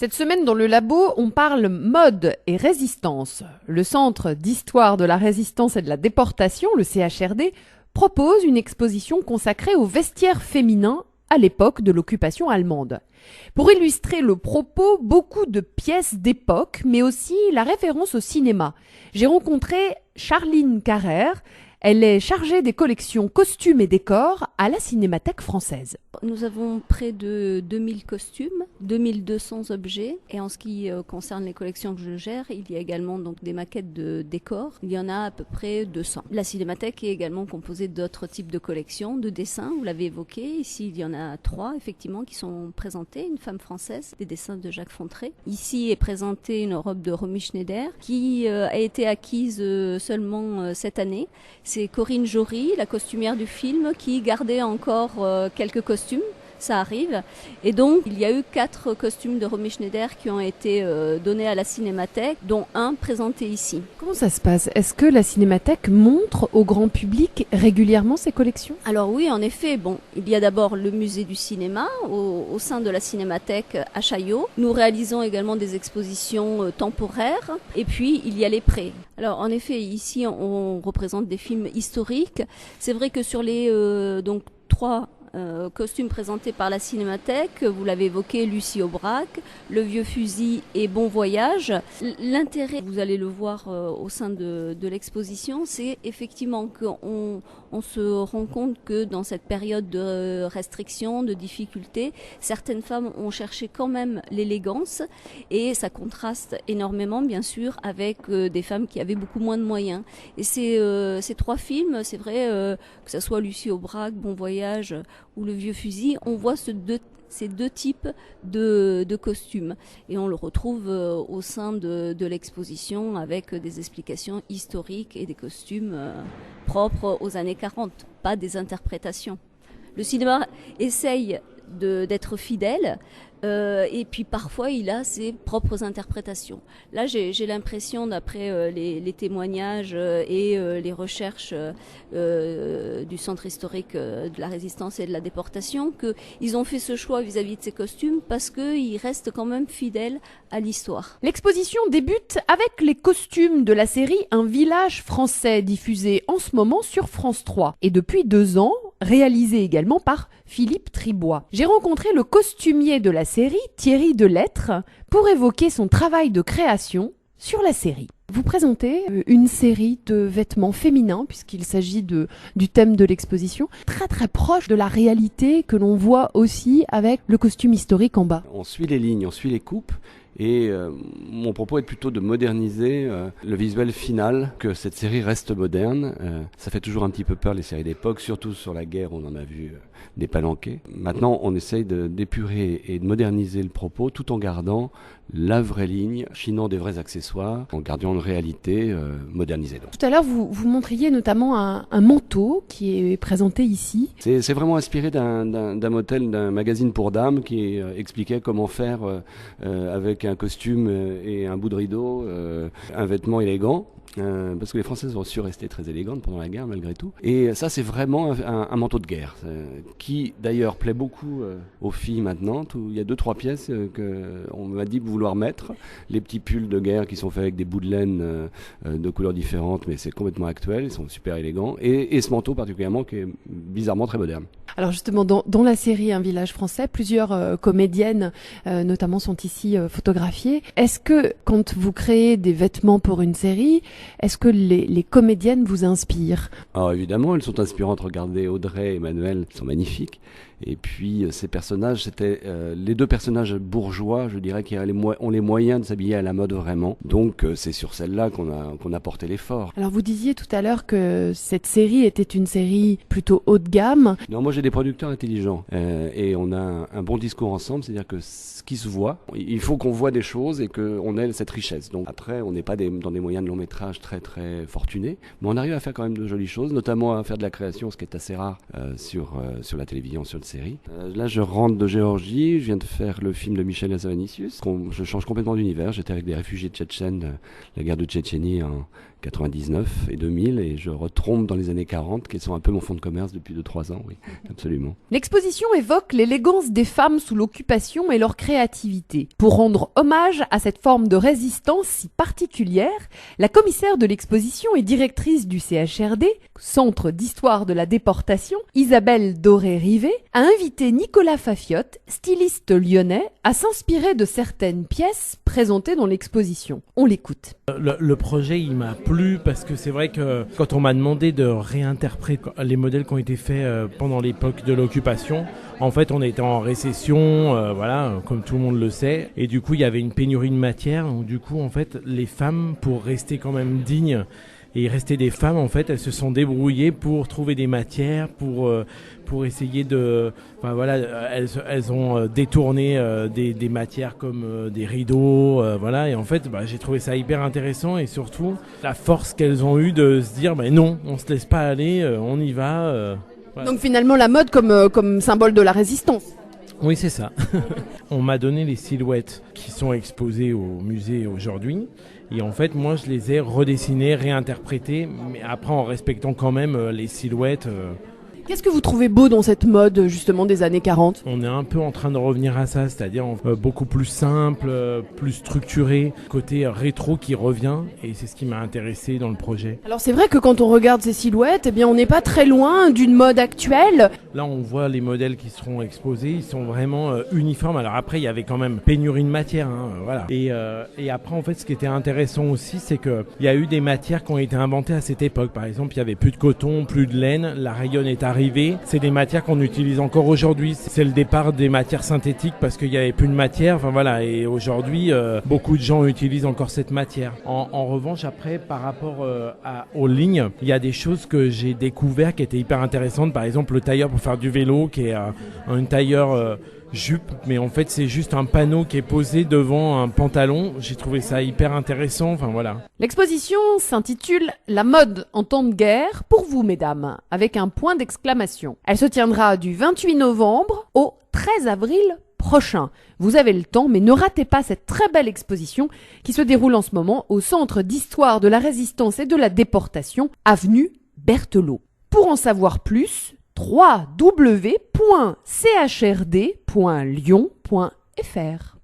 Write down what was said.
Cette semaine dans le labo, on parle mode et résistance. Le Centre d'histoire de la résistance et de la déportation, le CHRD, propose une exposition consacrée aux vestiaires féminins à l'époque de l'occupation allemande. Pour illustrer le propos, beaucoup de pièces d'époque, mais aussi la référence au cinéma. J'ai rencontré Charline Carrère. Elle est chargée des collections costumes et décors à la Cinémathèque française. Nous avons près de 2000 costumes, 2200 objets. Et en ce qui concerne les collections que je gère, il y a également donc des maquettes de décors. Il y en a à peu près 200. La Cinémathèque est également composée d'autres types de collections, de dessins, vous l'avez évoqué. Ici, il y en a 3, effectivement, qui sont présentés. Une femme française, des dessins de Jacques Fontré. Ici est présentée une robe de Romy Schneider qui a été acquise seulement cette année. C'est Corinne Jory, la costumière du film, qui gardait encore quelques costumes. Ça arrive. Et donc, il y a eu 4 costumes de Romy Schneider qui ont été donnés à la Cinémathèque, dont un présenté ici. Comment ça se passe ? Est-ce que la Cinémathèque montre au grand public régulièrement ses collections ? Alors oui, en effet. Bon, il y a d'abord le musée du cinéma au sein de la Cinémathèque à Chaillot. Nous réalisons également des expositions temporaires. Et puis, il y a les prés. Alors en effet, ici, on représente des films historiques. C'est vrai que sur les 3 costumes présentés par la Cinémathèque, vous l'avez évoqué, Lucie Aubrac, Le Vieux Fusil et Bon Voyage. L'intérêt, vous allez le voir au sein de l'exposition, c'est effectivement qu'on se rend compte que dans cette période de restriction, de difficulté, certaines femmes ont cherché quand même l'élégance et ça contraste énormément bien sûr avec des femmes qui avaient beaucoup moins de moyens. Et ces 3 films, c'est vrai, que ce soit Lucie Aubrac, Bon Voyage ou Le Vieux Fusil, on voit ces deux types de costumes. Et on le retrouve au sein de l'exposition avec des explications historiques et des costumes propres aux années 40, pas des interprétations. Le cinéma essaye d'être fidèle, et puis parfois il a ses propres interprétations. Là j'ai l'impression, d'après les témoignages et les recherches du Centre historique de la résistance et de la déportation, qu'ils ont fait ce choix vis-à-vis de ces costumes parce qu'ils restent quand même fidèles à l'histoire. L'exposition débute avec les costumes de la série Un village français, diffusée en ce moment sur France 3. Et depuis 2 ans, réalisée également par Philippe Tribois. J'ai rencontré le costumier de la série, Thierry Delettre, pour évoquer son travail de création sur la série. Vous présentez une série de vêtements féminins, puisqu'il s'agit du thème de l'exposition, très très proche de la réalité que l'on voit aussi avec le costume historique en bas. On suit les lignes, on suit les coupes. Et mon propos est plutôt de moderniser le visuel final, que cette série reste moderne. Ça fait toujours un petit peu peur les séries d'époque, surtout sur la guerre, on en a vu des palanqués. Maintenant, on essaye d'épurer et de moderniser le propos tout en gardant la vraie ligne, chinant des vrais accessoires, en gardant une réalité modernisée. Donc. Tout à l'heure, vous montriez notamment un manteau qui est présenté ici. C'est vraiment inspiré d'un modèle d'un magazine pour dames qui expliquait comment faire avec un costume et un bout de rideau, un vêtement élégant. Parce que les Françaises ont su rester très élégantes pendant la guerre malgré tout. Et ça c'est vraiment un manteau de guerre qui d'ailleurs plaît beaucoup aux filles maintenant. Il y a 2-3 pièces qu'on m'a dit vouloir mettre. Les petits pulls de guerre qui sont faits avec des bouts de laine de couleurs différentes, mais c'est complètement actuel, ils sont super élégants. Et ce manteau particulièrement qui est bizarrement très moderne. Alors justement, dans la série Un village français, plusieurs comédiennes notamment sont ici photographiées. Est-ce que quand vous créez des vêtements pour une série, est-ce que les comédiennes vous inspirent ? Alors évidemment, elles sont inspirantes. Regardez Audrey et Emmanuel, ils sont magnifiques. Et puis ces personnages, c'était les 2 personnages bourgeois, je dirais, qui ont les moyens de s'habiller à la mode vraiment. Donc c'est sur celle-là qu'on a porté l'effort. Alors vous disiez tout à l'heure que cette série était une série plutôt haut de gamme. Non, moi j'ai des producteurs intelligents et on a un bon discours ensemble, c'est-à-dire que ce qui se voit, il faut qu'on voit des choses et qu'on ait cette richesse. Donc après, on n'est pas dans des moyens de long métrage très très fortunés, mais on arrive à faire quand même de jolies choses, notamment à faire de la création, ce qui est assez rare sur la télévision, sur le série. Là, je rentre de Géorgie, je viens de faire le film de Michel Hazanavicius. Je change complètement d'univers. J'étais avec des réfugiés tchétchènes, la guerre de Tchétchénie 99 et 2000, et je retombe dans les années 40, qui sont un peu mon fonds de commerce depuis 2-3 ans, oui, absolument. L'exposition évoque l'élégance des femmes sous l'occupation et leur créativité. Pour rendre hommage à cette forme de résistance si particulière, la commissaire de l'exposition et directrice du CHRD, Centre d'histoire de la déportation, Isabelle Doré-Rivet, a invité Nicolas Fafiotte, styliste lyonnais, à s'inspirer de certaines pièces présentées dans l'exposition. On l'écoute. Le projet, il m'a plu parce que c'est vrai que quand on m'a demandé de réinterpréter les modèles qui ont été faits pendant l'époque de l'occupation, en fait, on était en récession, voilà, comme tout le monde le sait, et du coup, il y avait une pénurie de matière. Donc, du coup, en fait, les femmes, pour rester quand même dignes et rester des femmes, en fait, elles se sont débrouillées pour trouver des matières, pour essayer de, enfin voilà, elles ont détourné des matières comme des rideaux, voilà, et en fait, j'ai trouvé ça hyper intéressant, et surtout la force qu'elles ont eue de se dire, non, on se laisse pas aller, on y va. Voilà. Donc finalement la mode comme symbole de la résistance. Oui, c'est ça. On m'a donné les silhouettes qui sont exposées au musée aujourd'hui. Et en fait, moi, je les ai redessinées, réinterprétées, mais après en respectant quand même les silhouettes. Qu'est-ce que vous trouvez beau dans cette mode justement des années 40 ? On est un peu en train de revenir à ça, c'est-à-dire beaucoup plus simple, plus structuré, côté rétro qui revient, et c'est ce qui m'a intéressé dans le projet. Alors c'est vrai que quand on regarde ces silhouettes, eh bien on n'est pas très loin d'une mode actuelle. Là, on voit les modèles qui seront exposés, ils sont vraiment uniformes. Alors après, il y avait quand même pénurie de matière, voilà. Et après, en fait, ce qui était intéressant aussi, c'est qu'il y a eu des matières qui ont été inventées à cette époque. Par exemple, il y avait plus de coton, plus de laine, la rayonne est arrivée. C'est des matières qu'on utilise encore aujourd'hui. C'est le départ des matières synthétiques parce qu'il n'y avait plus de matière. Enfin voilà. Et aujourd'hui, beaucoup de gens utilisent encore cette matière. En revanche, après, par rapport aux lignes, il y a des choses que j'ai découvertes qui étaient hyper intéressantes. Par exemple, le tailleur pour faire du vélo, qui est un tailleur jupe, mais en fait c'est juste un panneau qui est posé devant un pantalon. J'ai trouvé ça hyper intéressant, enfin voilà. L'exposition s'intitule « La mode en temps de guerre pour vous, mesdames », avec un point d'exclamation. Elle se tiendra du 28 novembre au 13 avril prochain. Vous avez le temps, mais ne ratez pas cette très belle exposition qui se déroule en ce moment au Centre d'histoire de la résistance et de la déportation, avenue Berthelot. Pour en savoir plus, www.chrd.lyon.fr.